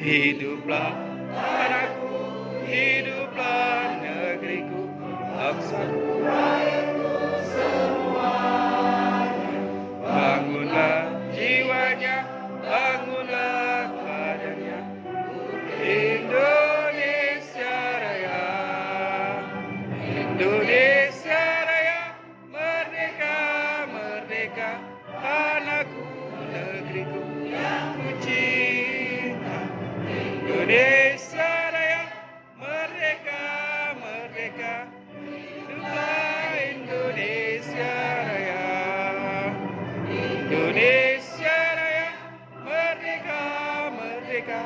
Hiduplah anakku, hiduplah negeriku, bangsaku, rakyatku semuanya. Bangunlah jiwanya, bangunlah badannya, Indonesia Raya. Indonesia Raya, merdeka, merdeka, anakku, negeriku yang ku cinta. Indonesia Raya, merdeka, merdeka, hiduplah Indonesia Raya. Indonesia Raya, merdeka, merdeka,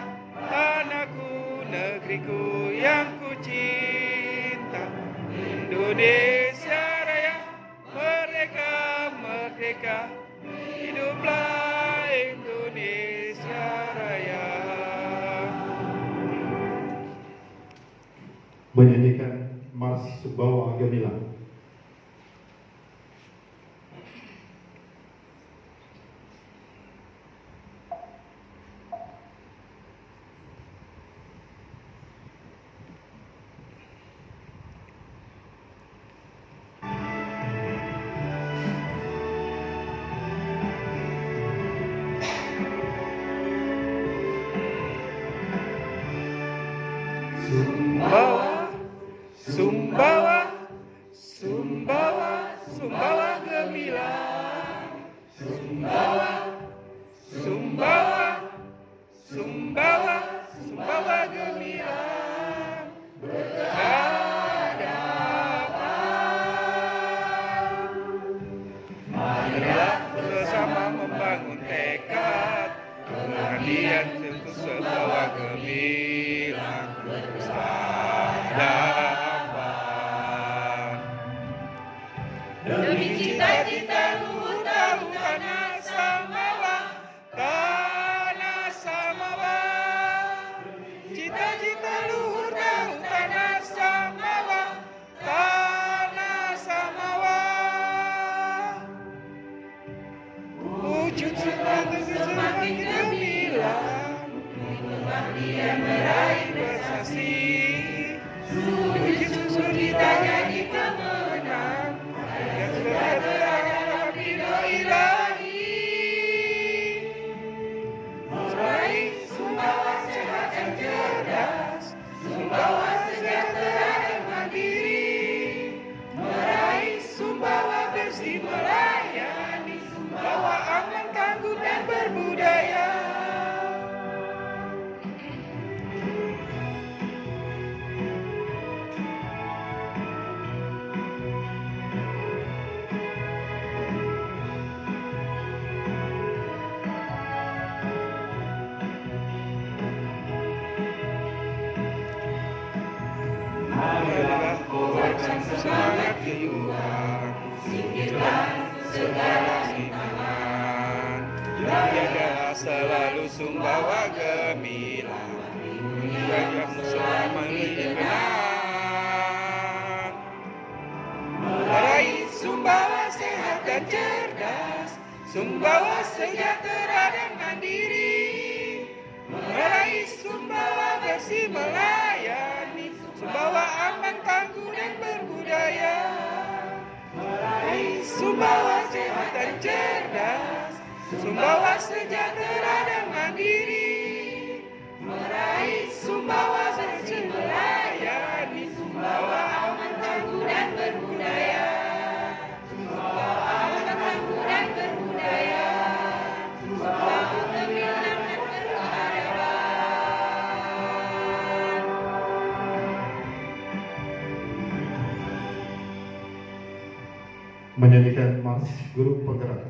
anakku, negeriku yang ku cinta. Indonesia Raya, merdeka, merdeka, hiduplah Indonesia Raya. Menyanyikan Mars Sumbawa Gemilang. Sumbawa, Sumbawa, Sumbawa, Sumbawa gemilang. Sumbawa, Sumbawa, Sumbawa, Sumbawa gemilang. Berhadapan, marilah bersama membangun tekad, pengabdian untuk Sumbawa gemilang. Berhadapan demi cita-cita luhur tahu tanah Samawa, tanah Samawa. Cita-cita luhur tahu tanah Samawa, tanah Samawa. Wujud semakin gemilang, pengabdian meraih prestasi. Wujud kita jadi kemenang, yang sejahtera ridho ilahi. Meraih Sumbawa sehat dan cerdas, Sumbawa sejahtera dan mandiri. Meraih Sumbawa bersih melayani, Sumbawa aman tangguh dan berbudaya. Marilah kobarkan semangat kehidupan, singkirkan segala rintangan. Jagalah selalu Sumbawa gemilang, menjaganya selama kenang. Meraih Sumbawa sehat dan cerdas, Sumbawa sejahtera dan mandiri. Meraih Sumbawa bersih melayani, Sumbawa aman tangguh dan berbudaya. Meraih Sumbawa sehat dan cerdas, Sumbawa sejahtera dan mandiri. Meraih Sumbawa bersih melayani, Sumbawa aman tangguh dan berbudaya. Sumbawa aman tangguh dan berbudaya. Sumbawa gemilang dan berhadapan. Menyanyikan Mars Guru Penggerak.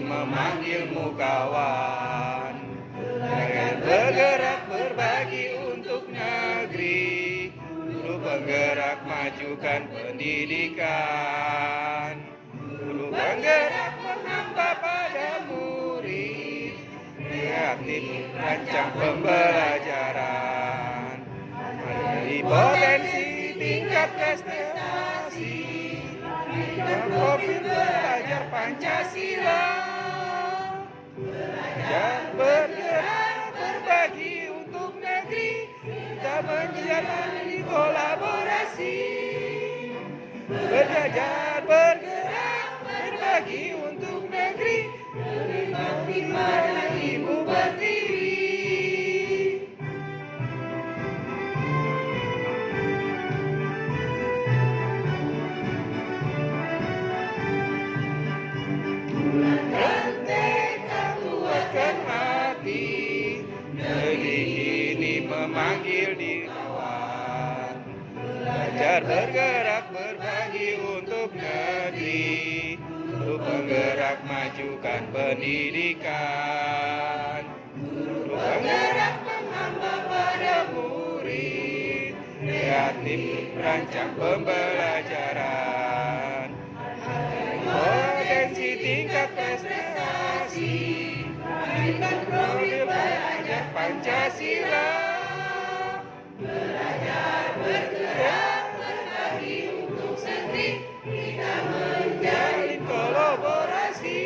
Memanggilmu kawan, bergerak berbagi untuk negeri, guru penggerak majukan pendidikan, guru penggerak menghamba pada murid, kreatif rancang pembelajaran, dari potensi tingkat prestasi, profil belajar Pancasila, belajar bergerak berbagi untuk negeri, kita menjalani kolaborasi, belajar bergerak berbagi untuk negeri, berbakti pada Ibu Pertiwi. Memanggil di kawan, belajar bergerak berbagi untuk negeri, guru penggerak majukan pendidikan, guru penggerak menghamba pada murid, kreatif rancang pembelajaran, potensi tingkat prestasi, dengan profil belajar Pancasila, belajar bergerak berbagi untuk negeri, kita menjalin kolaborasi,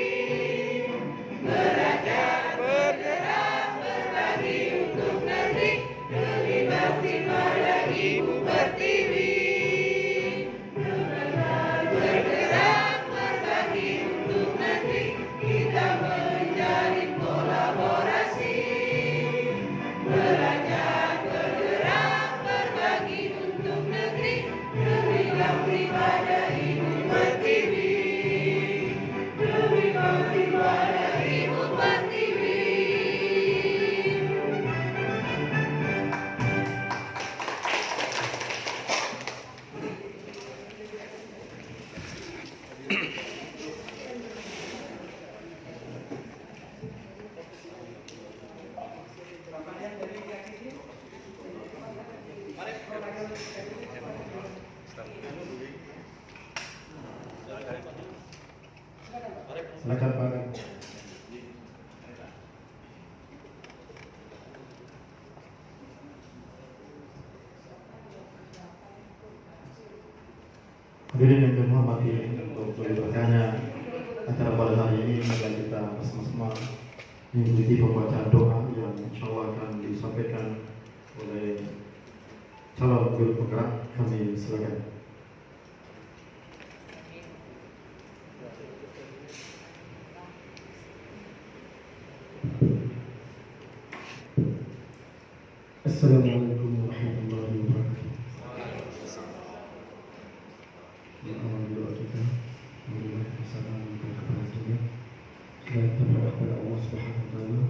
belajar bergerak berbagi untuk negeri, lebih bakti pada Ibu Pertiwi, belajar bergerak berbagi untuk negeri, kita menjalin kolaborasi, belajar bergerak berbagi untuk negeri, lebih bakti pada Ibu Pertiwi, lebih bakti pada Ibu Pertiwi. Silakan Pak. Hadirin yang kami hormati, untuk berkahnya acara pada hari ini, mari kita bersama-sama mengikuti pembacaan doa yang insya Allah akan disampaikan oleh calon guru penggerak. Kami silakan. Assalamualaikum warahmatullahi wabarakatuh. Awal doa kita, marilah bersama kita kepada Tuhan. Kita berdoa kepada Allah Subhanahu Wa Taala.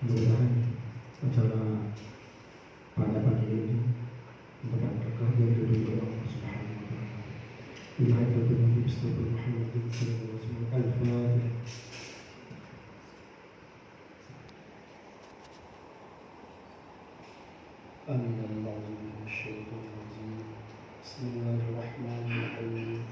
Mudah-mudahan acara pada pagi ini mendapat berkah dari Allah Subhanahu Wa Taala. Bismillahirrahmanirrahim. Bismillahirrahmanirrahim. Al-Fatihah. Bismillahirrahmanirrahim.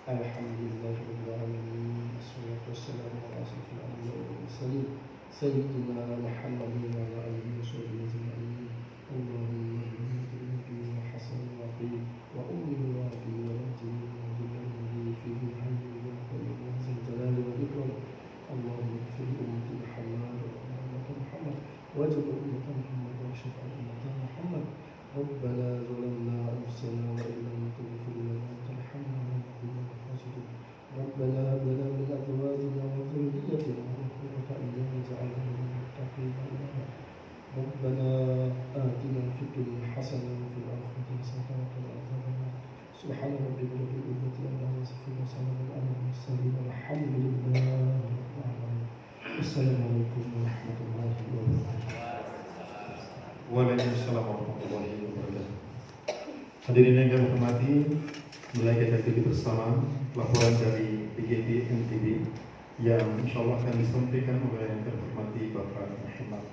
Alhamdulillahirrahmanirrahim. Assalatu wassalamu ala asyrafil anbiya'i wal mursalin Sayyidina Muhammadin wa ala alihi wa sahbihi ajma'in. Allahumma inni wa hasan wa qim wa ummi wa abi wa rajin wa billahi fihi hayyin wa qayyim wa zil jalali wa ikram. Allahumma ighfir li ummati Muhammad wa ummati Muhammad wajib ummati Muhammad wa syafa'a ummati Muhammad. ربنا ظلمنا أنفسنا وإن لم تغفر لنا وترحمنا لنكن من الخاسرين. ربنا هب لنا من أزواجنا وذريتنا قرة أعين واجعلنا للمتقين إماما. ربنا آتنا في الدنيا حسنة وفي الآخرة حسنة وقنا عذاب النار. سبحان ربك رب العزة عما يصفون وسلام على المرسلين والحمد لله رب العالمين. السلام عليكم ورحمة الله وبركاته. Waalaikumsalam warahmatullahi wabarakatuh. Hadirin yang kami hormati, mulai kita ikuti bersama laporan dari PGP NTB yang insya Allah akan disampaikan oleh yang terhormati Bapak Muhammad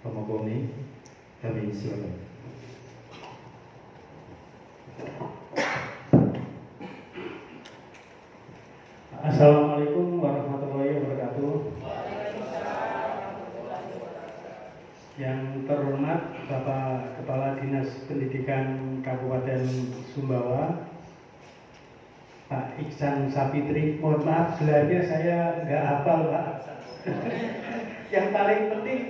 Ramadhani. Kami silakan. Assalamualaikum warahmatullahi wabarakatuh. Yang terhormat Bapak Kepala Dinas Pendidikan Kabupaten Sumbawa, Pak Iksan Sapitri. Mohon maaf gelarnya saya nggak hafal, Pak. Yang paling penting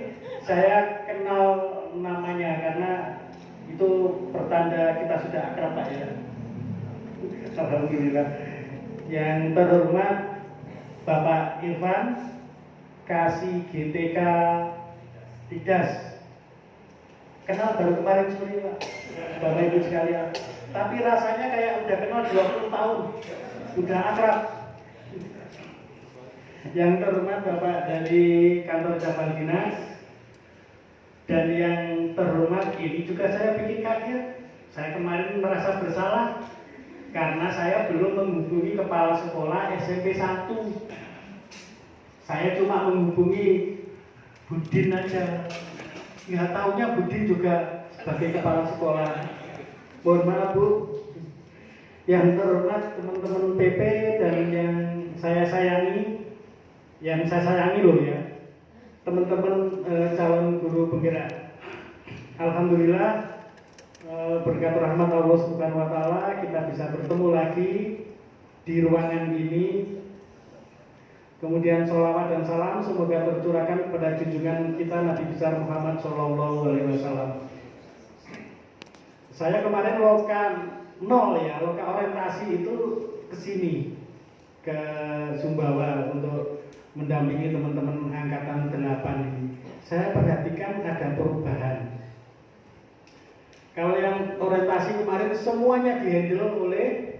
saya kenal namanya karena itu pertanda kita sudah akrab, Pak, ya. Alhamdulillah. Yang terhormat Bapak Irfan, Kasih GTK Tidas. Kenal baru kemarin sore, Pak, Bapak Ibu sekalian. Tapi rasanya kayak udah kenal 20 tahun, udah akrab. Yang terhormat Bapak dari kantor cabang dinas, dan yang terhormat ini juga saya bikin kaget. Saya kemarin merasa bersalah karena saya belum menghubungi kepala sekolah SMP 1. Saya cuma menghubungi Budin aja. Nggak taunya Budin juga sebagai kepala sekolah. Mohon maaf, Bu. Yang terhormat teman-teman PP dan yang saya sayangi loh ya, teman-teman calon guru penggerak. Alhamdulillah, berkat rahmat Allah Subhanahu wa taala kita bisa bertemu lagi di ruangan ini. Kemudian sholawat dan salam semoga tercurahkan kepada junjungan kita Nabi besar Muhammad Shallallahu Alaihi Wasallam. Saya kemarin loka orientasi itu kesini ke Sumbawa untuk mendampingi teman-teman angkatan 8 ini. Saya perhatikan ada perubahan. Kalau yang orientasi kemarin semuanya dihandle oleh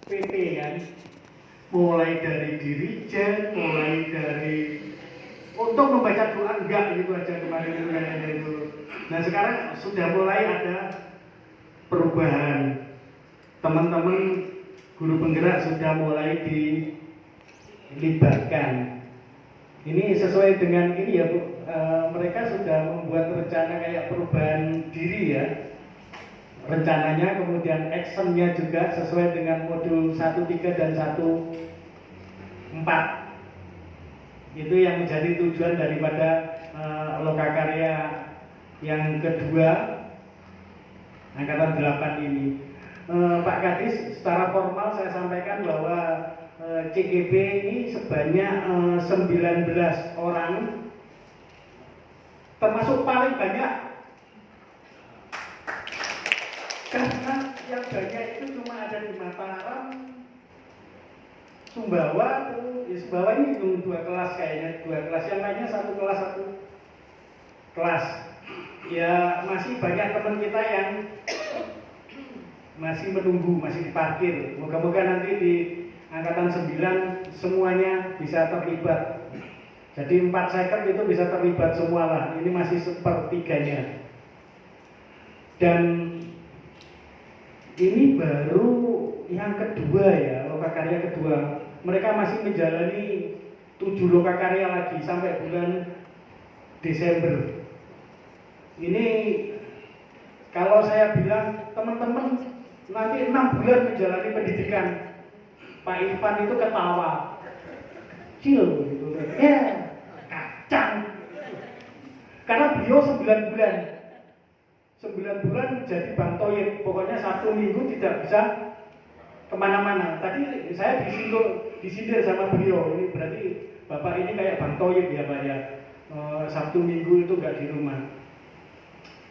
PP kan, mulai dari dirijen, mulai dari untuk membaca doa enggak gitu aja kemarin itu. Nah sekarang sudah mulai ada perubahan. Teman-teman guru penggerak sudah mulai dilibatkan. Ini sesuai dengan ini ya Bu, mereka sudah membuat rencana kayak perubahan diri ya. Rencananya, kemudian actionnya juga sesuai dengan modul 1.3 dan 1.4. Itu yang menjadi tujuan daripada lokakarya yang kedua angkatan 8 ini. Pak Kadis, secara formal saya sampaikan bahwa CGB ini sebanyak 19 orang, termasuk paling banyak karena yang banyak itu cuma ada di Mataram, Sumbawa. Sumbawa ini dua kelas kayaknya, dua kelas, yang lainnya satu kelas. Ya masih banyak teman kita yang masih menunggu, masih diparkir. Moga-moga nanti di angkatan 9 semuanya bisa terlibat. Jadi 4 second itu bisa terlibat semua lah. Ini masih sepertiganya. Dan ini baru yang kedua ya, lokakarya kedua. Mereka masih menjalani 7 lokakarya lagi sampai bulan Desember. Ini kalau saya bilang teman-teman nanti 6 bulan menjalani pendidikan, Pak Irfan itu ketawa kecil gitu. Ya, kacang. Karena beliau 9 bulan jadi Bang Toyib. Pokoknya Sabtu Minggu tidak bisa kemana-mana. Tadi saya disindir sama beliau. Ini berarti Bapak ini kayak Bang Toyib ya Pak ya. Sabtu Minggu itu nggak di rumah.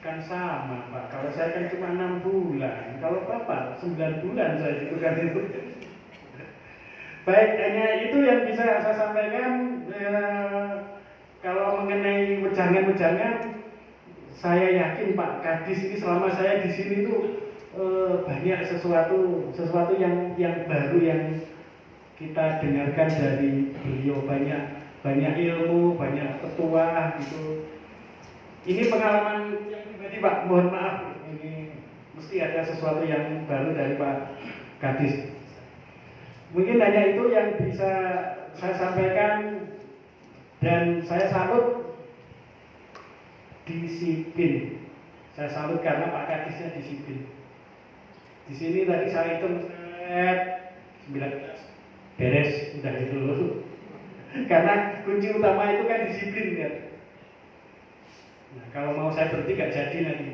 Kan sama Pak, kalau saya kan cuma 6 bulan, kalau Bapak 9 bulan saya itu kan itu. Baik, hanya itu yang bisa saya sampaikan. Kalau mengenai wejangan-wejangan, saya yakin Pak Kadis ini selama saya di sini tuh banyak sesuatu yang baru yang kita dengarkan dari beliau, banyak ilmu, banyak petuah gitu. Ini pengalaman yang pribadi Pak, mohon maaf, ini mesti ada sesuatu yang baru dari Pak Kadis. Mungkin hanya itu yang bisa saya sampaikan dan saya salut disiplin. Saya salut karena Pak Kadisnya disiplin. Di sini tadi saya hitung 19 beres, udah itu loh. Karena kunci utama itu kan disiplin kan. Nah, kalau mau saya berhenti gak jadi nanti.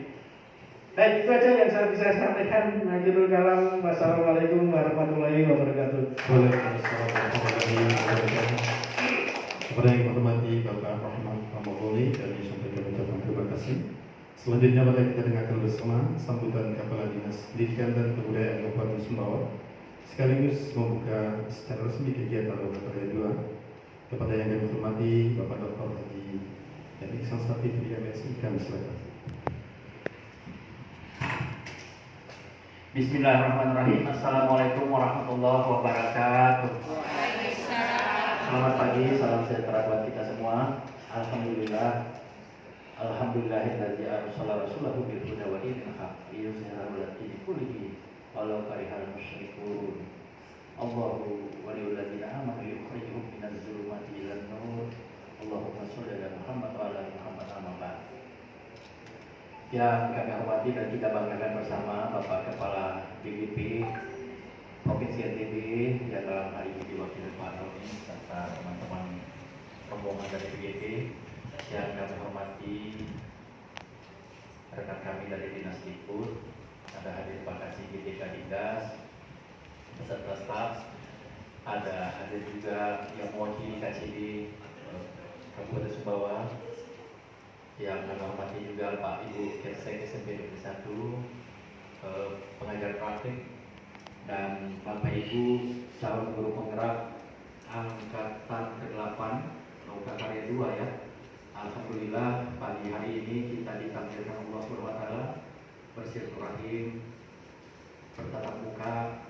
Baik, itu aja yang saya bisa sampaikan. Akhirul kalam. Wassalamualaikum warahmatullahi wabarakatuh. Waalaikumsalam warahmatullahi wabarakatuh. Kepada yang menghormati Bapak Rahmat Pamogoli, kami sampaikan ucapan terima kasih. Selanjutnya mari kita dengarkan bersama sambutan Kepala Dinas Pendidikan dan Kebudayaan Kabupaten Sumbawa sekaligus membuka secara resmi kegiatan Lokatorya 2. Kepada yang kami hormati Bapak Dr. Haji Erik Sansati Triamesi, kami silakan. Bismillahirrahmanirrahim. Assalamualaikum warahmatullahi wabarakatuh. Selamat pagi, salam sejahtera buat kita semua. Alhamdulillah. Alhamdulillahilladzi arsala rasulahu bil huda wa dinil haqq liyuzhirahu 'ala dini kullihi walau karihal musyrikun. Allahu waliyul ladzina amanu yukhrijuhum minadz zulumati ilan nur. Allahumma shalli ala Muhammad wa ala ali Muhammad amma ba'd. Yang kami hormati dan kita banggakan bersama Bapak Kepala BGP Provinsi NTB yang dalam hari ini diwakili Pak Doni serta teman-teman rombongan dari BGP. Yang kami hormati rekan kami dari Dinas Dikbud, ada hadir Pak Kasih GTK Dinas beserta staf, ada hadir juga yang mewakili KCD Kabupaten Sumbawa, yang kami hormati juga Pak Ibu Kepsek SMP Negeri 1, pengajar praktik, dan Bapak Ibu calon guru penggerak angkatan ke-8 Lokatorya 2 ya. Alhamdulillah pagi hari ini kita ditakdirkan Allah SWT bersilaturahim, bertatap muka,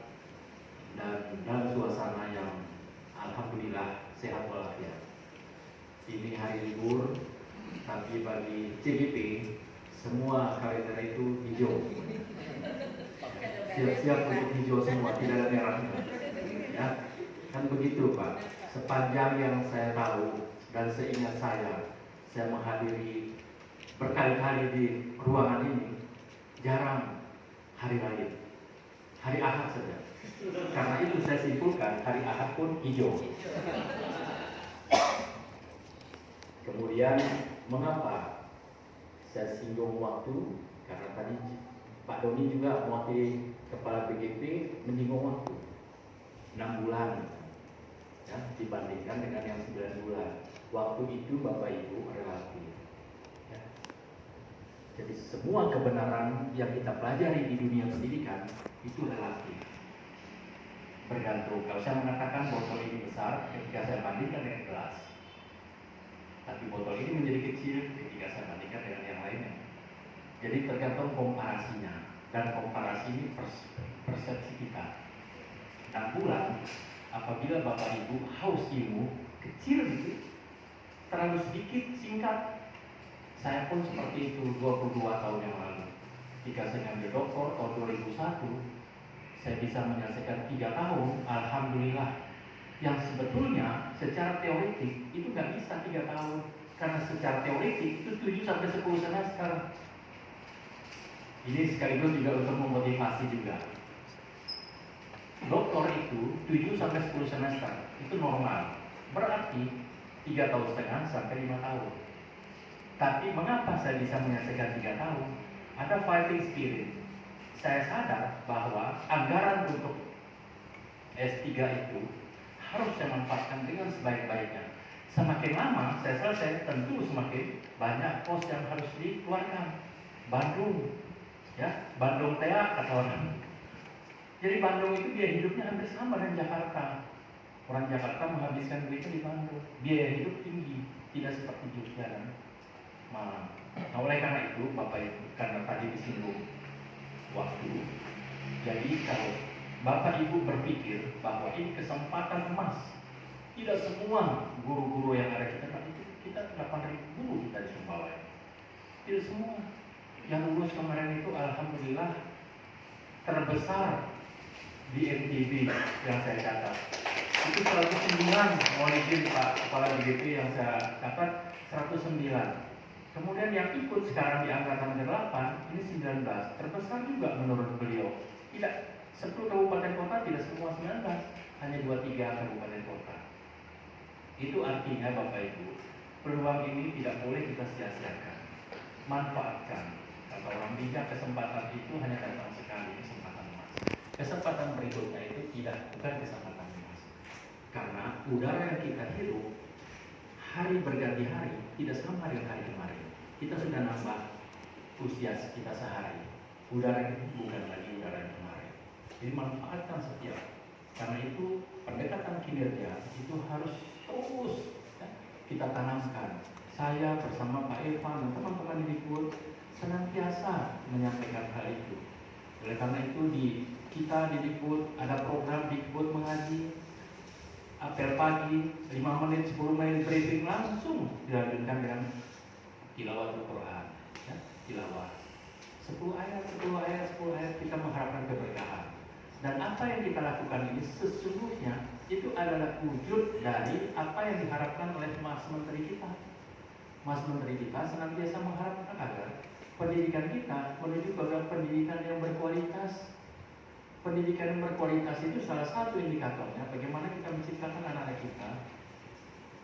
dan dalam suasana yang alhamdulillah sehat walafiat. Ini hari libur, tapi bagi CGP semua kalender itu hijau. Siap-siap untuk hijau semua, tidak ada merahnya. Ya, kan begitu Pak. Sepanjang yang saya tahu dan seingat saya menghadiri berkali-kali di ruangan ini, jarang hari lain, hari Ahad saja. Karena itu saya simpulkan hari Ahad pun hijau. Kemudian mengapa saya singgung waktu? Karena tadi Pak Doni juga mewakili Kepala BGP menyinggung waktu 6 bulan ya, dibandingkan dengan yang 9 bulan. Waktu itu Bapak Ibu relatif ya. Jadi semua kebenaran yang kita pelajari di dunia pendidikan itu relatif, bergantung. Kalau saya mengatakan botol ini besar ketika saya bandingkan dengan gelas, tapi botol ini menjadi kecil ketika saya bandingkan dengan yang lainnya. Jadi tergantung komparasinya, dan komparasi ini persepsi kita. 6 bulan, apabila Bapak Ibu haus ilmu kecil gitu, terlalu sedikit, singkat. Saya pun seperti itu 22 tahun yang lalu. Ketika saya ngambil doktor tahun 2001, saya bisa menyelesaikan 3 tahun, alhamdulillah. Yang sebetulnya secara teoretik itu nggak bisa 3 tahun, karena secara teoretik itu 7-10 semester. Ini sekaligus juga untuk memotivasi juga. Doktor itu 7-10 semester itu normal, berarti 3,5 tahun sampai 5 tahun. Tapi mengapa saya bisa menyelesaikan 3 tahun? Ada fighting spirit. Saya sadar bahwa anggaran untuk S3 itu harus saya manfaatkan dengan sebaik-baiknya. Semakin lama saya selesai, tentu semakin banyak kos yang harus dikeluarkan. Bandung, ya, Bandung TA atau orang. Jadi Bandung itu biaya hidupnya hampir sama dengan Jakarta. Orang Jakarta menghabiskan duitnya di Bandung, biaya hidup tinggi, tidak seperti Jogja dan Malang. Nah, oleh karena itu, Bapak Ibu, karena tadi disinggung waktu, jadi kalau Bapak Ibu berpikir bahwa ini kesempatan emas, tidak semua guru-guru yang ada kita 8.000 guru kita di Sumbawa, tidak semua yang lulus kemarin itu alhamdulillah terbesar di NTB yang saya catat. Itu itu 109, mohon izin Pak Kepala BGP yang saya dapat 109. Kemudian yang ikut sekarang di angkatan ke-8 ini 19. Terbesar juga menurut beliau. Tidak 10 kabupaten kota, tidak semua 19, hanya 23 kabupaten kota. Itu artinya Bapak Ibu, peluang ini tidak boleh kita sia-siakan. Manfaatkan. Kata orang bijak, kesempatan itu hanya datang sekali, kesempatan emas. Kesempatan berikutnya itu bukan kesempatan emas. Karena udara yang kita hirup hari berganti hari tidak sama dengan hari kemarin. Kita sudah nambah usia kita sehari. Udara itu bukan lagi udara yang kemarin. Jadi manfaatkan setiap. Karena itu pendekatan kinerja itu harus terus ya, kita tanamkan. Saya bersama Pak Irfan dan teman-teman di Dikbud senantiasa menyampaikan hal itu. Oleh karena itu kita di Dikbud ada program Dikbud mengaji, apel pagi 5 menit 10 menit briefing langsung dilanjutkan dengan tilawah Al-Quran ya, tilawah 10 ayat kita mengharapkan keberkahan. Dan apa yang kita lakukan ini sesungguhnya itu adalah wujud dari apa yang diharapkan oleh Mas Menteri kita. Mas Menteri kita senantiasa mengharapkan agar pendidikan kita menuju pada pendidikan yang berkualitas. Pendidikan yang berkualitas itu salah satu indikatornya bagaimana kita menciptakan anak-anak kita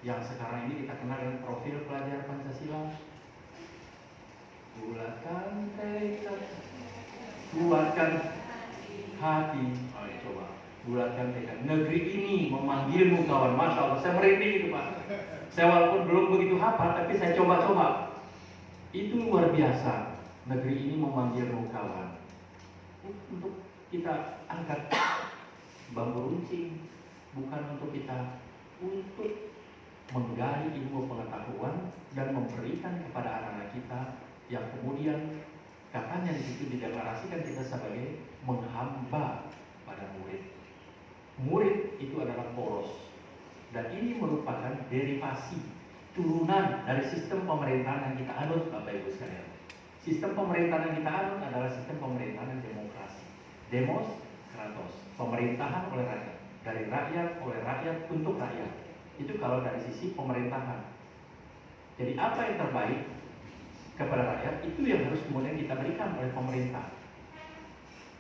yang sekarang ini kita kenal dengan profil pelajar Pancasila. Bulatkan tekad, buatkan hati. Ayo coba, bulatkan tekad. Negeri ini memanggilmu kawan. Masya Allah, saya merinding itu Pak. Saya walaupun belum begitu hafal, tapi saya coba-coba. Itu luar biasa. Negeri ini memanggilmu kawan. Untuk kita angkat bambu runcing, bukan untuk kita untuk menggali ilmu pengetahuan dan memberikan kepada anak-anak kita yang kemudian katanya di situ dideklarasikan kita sebagai menghamba pada murid. Murid itu adalah poros dan ini merupakan derivasi turunan dari sistem pemerintahan yang kita anut Bapak Ibu sekalian. Sistem pemerintahan yang kita anut adalah sistem pemerintahan demokrasi. Demos, kratos, pemerintahan oleh rakyat, dari rakyat, oleh rakyat, untuk rakyat. Itu kalau dari sisi pemerintahan. Jadi apa yang terbaik kepada rakyat itu yang harus kemudian kita berikan oleh pemerintah.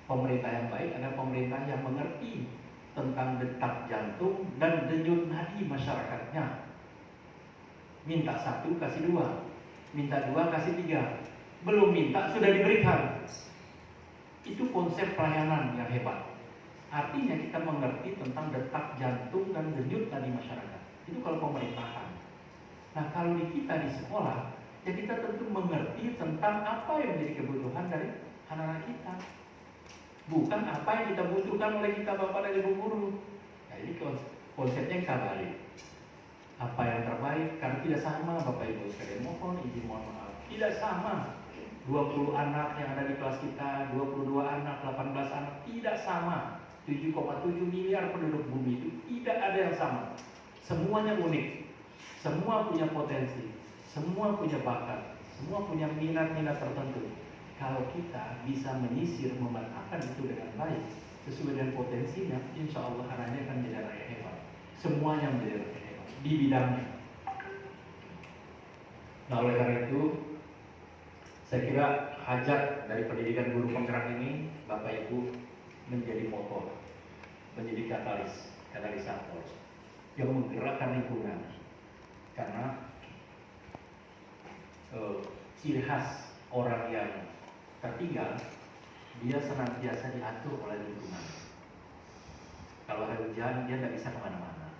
Pemerintah yang baik adalah pemerintah yang mengerti tentang detak jantung dan denyut nadi masyarakatnya. Minta 1 kasih 2, minta 2 kasih 3, belum minta sudah diberikan. Itu konsep pelayanan yang hebat. Artinya kita mengerti tentang detak jantung dan denyut nadi masyarakat. Itu kalau pemerintahan. Nah kalau di kita di sekolah, ya kita tentu mengerti tentang apa yang menjadi kebutuhan dari anak-anak kita. Bukan apa yang kita butuhkan oleh kita Bapak dan Ibu guru. Nah ini konsepnya yang kembali. Apa yang terbaik, karena tidak sama Bapak Ibu sekalian. Mohon izin, mohon maaf. Tidak sama. 20 anak yang ada di kelas kita, 22 anak, 18 anak, tidak sama. 7,7 miliar penduduk bumi itu tidak ada yang sama. Semuanya unik. Semua punya potensi. Semua punya bakat. Semua punya minat-minat tertentu. Kalau kita bisa menyisir, memanfaatkan itu dengan baik, sesuai dengan potensinya, insya Allah anaknya akan menjadi anak yang hebat. Semuanya menjadi anak yang hebat di bidangnya. Nah oleh karena itu, saya kira hajat dari pendidikan guru penggerak ini, Bapak Ibu, menjadi motor, menjadi katalisator yang menggerakkan lingkungan. Karena ciri khas orang yang tertinggal, dia senantiasa diatur oleh lingkungan. Kalau hari hujan, dia tidak bisa kemana-mana.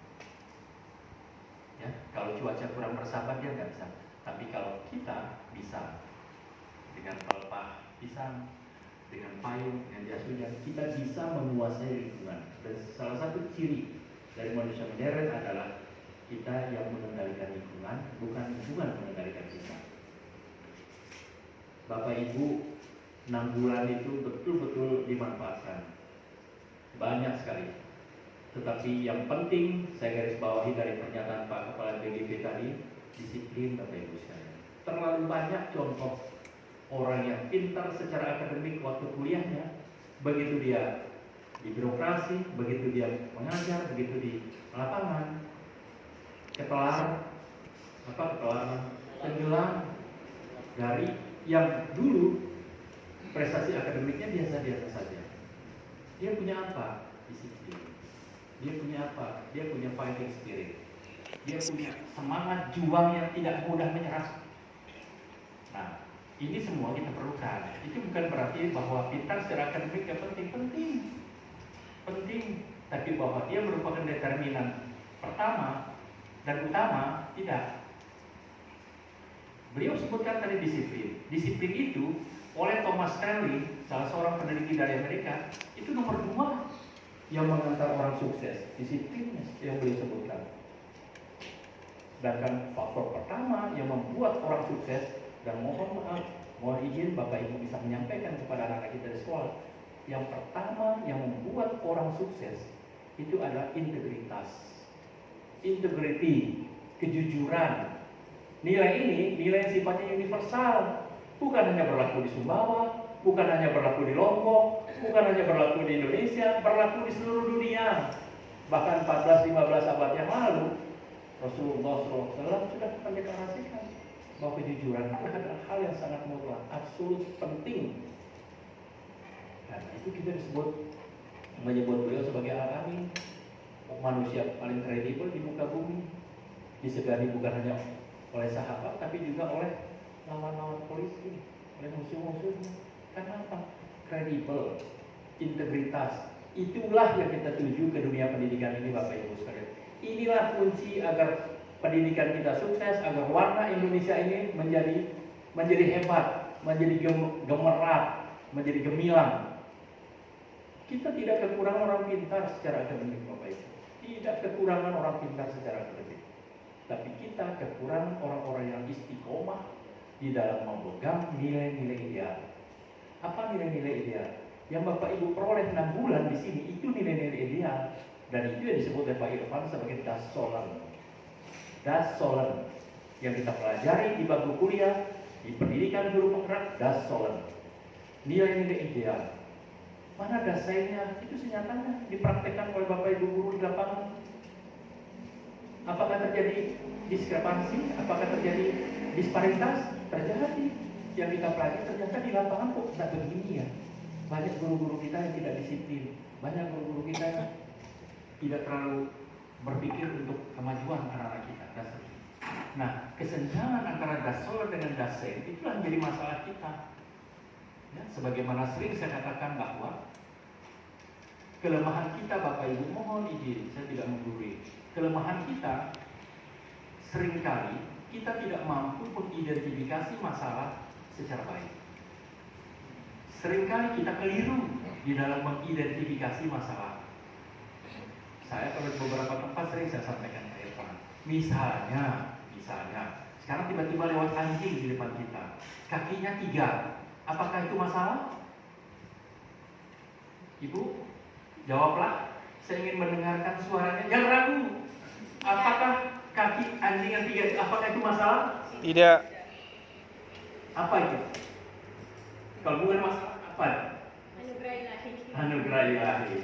Ya, kalau cuaca kurang bersahabat, dia nggak bisa. Tapi kalau kita bisa, dengan pelepah pisang, dengan payung, dengan jas hujan, kita bisa menguasai lingkungan. Dan salah satu ciri dari manusia modern adalah kita yang mengendalikan lingkungan, bukan lingkungan mengendalikan kita. Bapak Ibu, 6 bulan itu betul-betul dimanfaatkan. Banyak sekali. Tetapi yang penting saya garis bawahi dari pernyataan Pak Kepala BGP tadi, disiplin Bapak Ibu sekalian. Terlalu banyak contoh orang yang pintar secara akademik waktu kuliahnya, begitu dia di birokrasi, begitu dia mengajar, begitu di lapangan, tenggelam dari yang dulu prestasi akademiknya biasa-biasa saja. Dia punya apa? Disiplin. Dia punya apa? Dia punya fighting spirit. Dia punya semangat juang yang tidak mudah menyerah. Nah, ini semua kita perlukan. Itu bukan berarti bahwa pintar secara akademik yang penting, tapi bahwa dia merupakan determinan pertama dan utama, tidak. Beliau sebutkan tadi disiplin. Disiplin itu oleh Thomas Stanley, salah seorang peneliti dari Amerika, itu nomor 2 yang mengantar orang sukses. Disiplin yang beliau sebutkan. Sedangkan faktor pertama yang membuat orang sukses, dan mohon izin Bapak Ibu bisa menyampaikan kepada anak-anak kita di sekolah, yang pertama yang membuat orang sukses itu adalah integritas, integrity, kejujuran. Nilai ini nilai yang sifatnya universal, bukan hanya berlaku di Sumbawa, bukan hanya berlaku di Lombok, bukan hanya berlaku di Indonesia, berlaku di seluruh dunia. Bahkan 14-15 abad yang lalu Rasulullah SAW sudah mendeklarasikan bahwa kejujuran itu adalah hal yang sangat mutlak, absolut penting. Karena itu kita menyebut beliau sebagai al-amin, manusia paling kredibel di muka bumi, disegani bukan hanya oleh sahabat, tapi juga oleh lawan-lawan polisi, oleh musuh-musuhnya. Karena apa? Kredibel, integritas. Itulah yang kita tuju ke dunia pendidikan ini, Bapak Ibu sekalian. Inilah kunci agar pendidikan kita sukses, agar warna Indonesia ini menjadi hebat, menjadi gemerlap, menjadi gemilang. Kita tidak kekurangan orang pintar secara akademik, Bapak Ibu. Tidak kekurangan orang pintar secara akademik. Tapi kita kekurangan orang-orang yang istiqomah di dalam memegang nilai-nilai ideal. Apa nilai-nilai ideal? Yang Bapak Ibu peroleh 6 bulan di sini itu nilai-nilai ideal, dan itu yang disebut oleh Pak Irfan sebagai Dassolen yang kita pelajari di bangku kuliah, di pendidikan guru penggerak, Dassolen, nilai-nilai ideal. Mana dasarnya? Itu senyatanya dipraktekkan oleh Bapak Ibu guru di lapangan. Apakah terjadi diskrepansi? Apakah terjadi disparitas? Terjadi. Yang kita pelajari ternyata di lapangan kok tidak begini ya. Banyak guru-guru kita yang tidak disiplin. Banyak guru-guru kita yang tidak terlalu berpikir untuk kemajuan anak-anak kita. Nah, kesenjangan antara Dassolen dengan Dasein itulah menjadi masalah kita. Ya, sebagaimana sering saya katakan bahwa kelemahan kita, Bapak Ibu, mohon izin, saya tidak menggurui. Kelemahan kita seringkali kita tidak mampu mengidentifikasi masalah secara baik. Seringkali kita keliru di dalam mengidentifikasi masalah. Saya pada beberapa tempat sering saya sampaikan ke Irfan. Misalnya, sekarang tiba-tiba lewat anjing di depan kita, kakinya 3. Apakah itu masalah? Ibu, jawablah. Saya ingin mendengarkan suaranya. Jangan ragu. Apakah kaki anjing yang 3 apakah itu masalah? Tidak. Apa itu? Kalau bukan masalah, apa? Anugerah ilahi.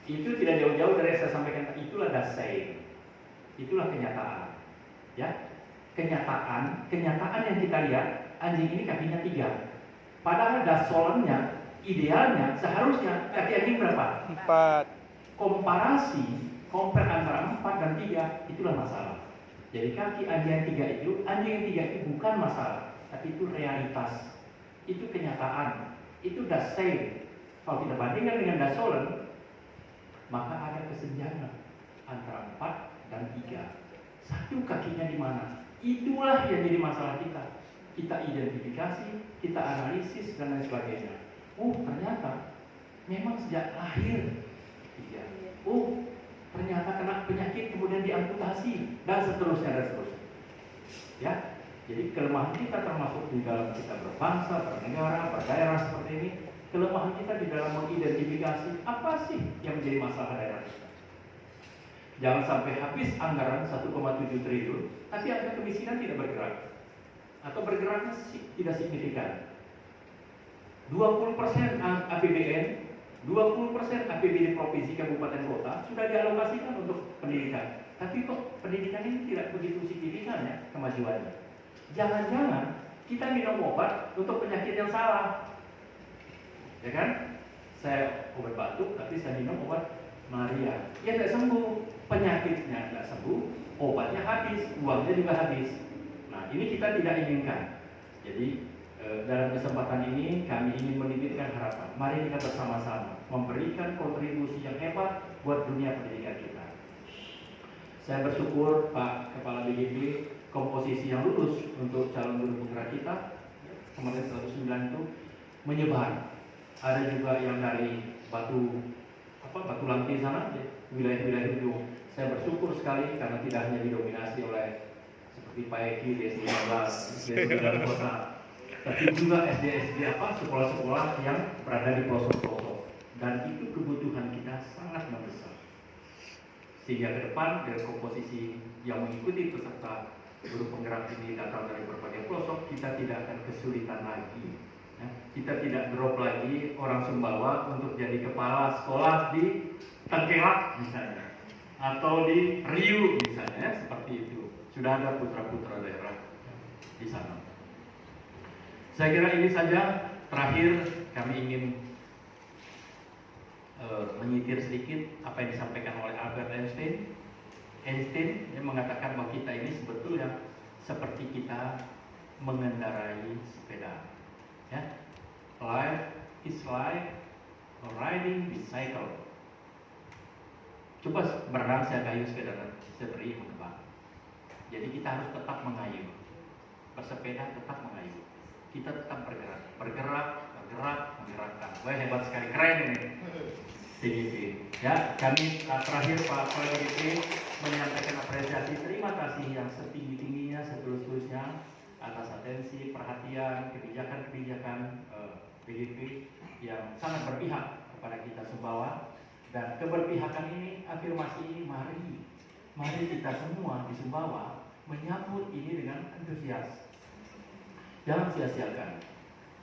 Itu tidak jauh-jauh dari yang saya sampaikan. Itulah Dasein. Itulah kenyataan. Ya, kenyataan yang kita lihat, anjing ini kakinya 3. Padahal Dassolennya, idealnya seharusnya kaki anjing berapa? 4. Compare antara 4 dan 3, itulah masalah. Jadi kaki anjing yang 3 itu bukan masalah, tapi itu realitas, itu kenyataan, itu Dasein. Kalau kita bandingkan dengan Dassolen, maka ada kesenjangan antara 4 dan 3. Satu kakinya di mana? Itulah yang jadi masalah kita. Kita identifikasi, kita analisis dan lain sebagainya. Ternyata memang sejak lahir. Ternyata kena penyakit kemudian diamputasi dan seterusnya. Ya, jadi kelemahan kita termasuk di dalam kita berbangsa, bernegara, berdaerah seperti ini. Kelemahan kita di dalam mengidentifikasi apa sih yang menjadi masalah daerah kita. Jangan sampai habis anggaran 1,7 triliun, tapi angka kemiskinan tidak bergerak atau bergeraknya tidak signifikan. 20% APBN 20% APBD provinsi, kabupaten, kota sudah dialokasikan untuk pendidikan. Tapi kok pendidikan ini tidak begitu signifikan ya kemajuannya. Jangan-jangan kita minum obat untuk penyakit yang salah. Ya kan? Saya obat batuk tapi saya minum obat malaria. Ya tidak sembuh, penyakitnya tidak sembuh, obatnya habis, uangnya juga habis. Nah, ini kita tidak inginkan. Jadi dalam kesempatan ini kami ingin menitipkan harapan. Mari kita bersama-sama memberikan kontribusi yang hebat buat dunia pendidikan kita. Saya bersyukur Pak Kepala BGP komposisi yang lulus untuk calon guru penggerak kita kemarin 109 itu menyebar. Ada juga yang dari Batu Lampi sana, wilayah-wilayah itu. Saya bersyukur sekali karena tidak hanya didominasi oleh seperti Pak Eki, SD-19, SD-19 kota, tapi juga SD sekolah-sekolah yang berada di pelosok-pelosok. Dan itu kebutuhan kita sangat membesar. Sehingga ke depan dari komposisi yang mengikuti peserta guru penggerak ini datang dari berbagai pelosok, kita tidak akan kesulitan lagi. Ya, kita tidak drop lagi orang Sumbawa untuk jadi kepala sekolah di Tengkelak misalnya, atau di Riau misalnya, seperti itu. Sudah ada putra-putra daerah di sana. Saya kira ini saja. Terakhir kami ingin menyitir sedikit apa yang disampaikan oleh Albert Einstein. Einstein yang mengatakan bahwa kita ini sebetulnya seperti kita mengendarai sepeda. Ya, life is like riding bicycle. Coba berenang saya kayu sepeda, saya beri menebak. Jadi kita harus tetap mengayuh, bersepeda tetap mengayuh. Kita tetap bergerak, menggerakkan. Wah, hebat sekali, keren ini. BGP. Ya, kami terakhir Pak Kepala BGP menyampaikan apresiasi, terima kasih yang setinggi-tingginya, setulus-tulusnya atas atensi, perhatian, kebijakan-kebijakan BGP yang sangat berpihak kepada kita Sumbawa. Dan keberpihakan ini, afirmasi ini, mari kita semua di Sumbawa menyambut ini dengan antusias. Jangan sia-siakan.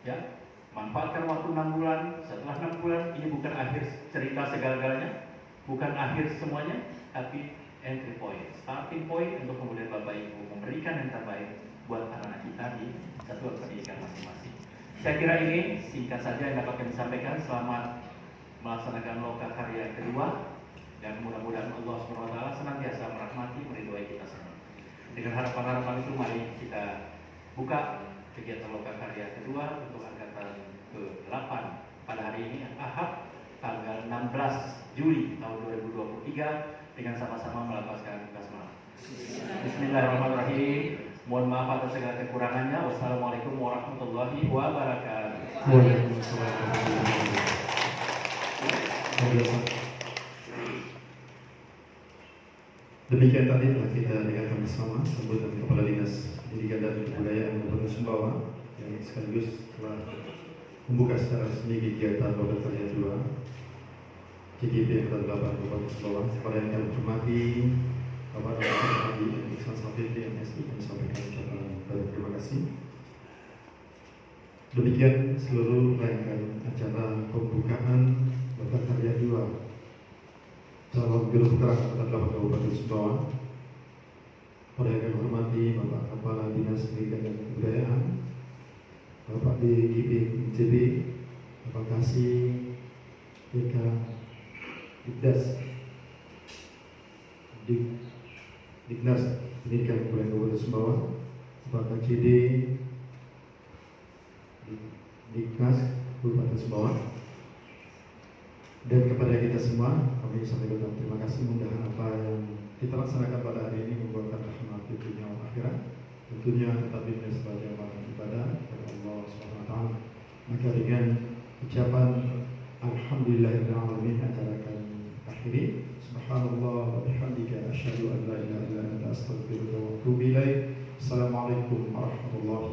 Ya, manfaatkan waktu 6 bulan. Setelah 6 bulan, ini bukan akhir cerita segala-galanya, bukan akhir semuanya, tapi entry point, starting point untuk kemudian Bapak Ibu memberikan yang terbaik buat anak-anak kita di satuan pendidikan masing-masing. Saya kira ini singkat saja yang dapat kami sampaikan. Selamat melaksanakan loka karya kedua, dan mudah-mudahan Allah SWT senantiasa merahmati, meridhoi kita semua. Dengan harapan-harapan itu, mari kita buka kegiatan loka karya kedua untuk angkatan ke-8 pada hari ini, Ahad, tanggal 16 Juli tahun 2023, dengan sama-sama melafazkan basmalah. Bismillahirrahmanirrahim. Mohon maaf atas segala kekurangannya. Wassalamualaikum warahmatullahi wabarakatuh. Waalaikumsalam warahmatullahi wabarakatuh. Demikian tadi telah kita dengarkan bersama sambutan Kepala Dinas Pendidikan dan Kebudayaan Kabupaten Sumbawa yang sekaligus telah membuka secara resmi kegiatan loka karya 2 KKP Angkatan 8 Kabupaten Sumbawa. Kepada yang kami hormati Bapak Dr. Haji Iksan Safiti MSI, kami sampaikan ucapan terima kasih. Demikian seluruh rangkaian acara pembukaan loka karya 2 calon guru penggerak Angkatan 8 Kabupaten Sumbawa. Pada yang kami hormati Bapak Kepala Dinas Pendidikan dan Kebudayaan, Bapak DGP ITB, Bapak Kasih, DK, Dikdas, Diknas Pendidikan dan Kebudayaan Kabupaten Sumbawa, Bapak KCD, Diknas Kabupaten Sumbawa. Dan kepada kita semua, kami sampaikan terima kasih. Mudah-mudahan apa yang kita laksanakan pada hari ini membuahkan rahmat di dunia dan akhirat. Tentunya tetap dimulai sebagai amalan ibadah kepada Allah SWT. Maka dengan ucapan Alhamdulillahirrahmanirrahim acara kami akhiri. Subhanallah wa bihamdika asyhadu an la ilaha illa anta astaghfiruka wa atubu ilaik. Assalamualaikum warahmatullahi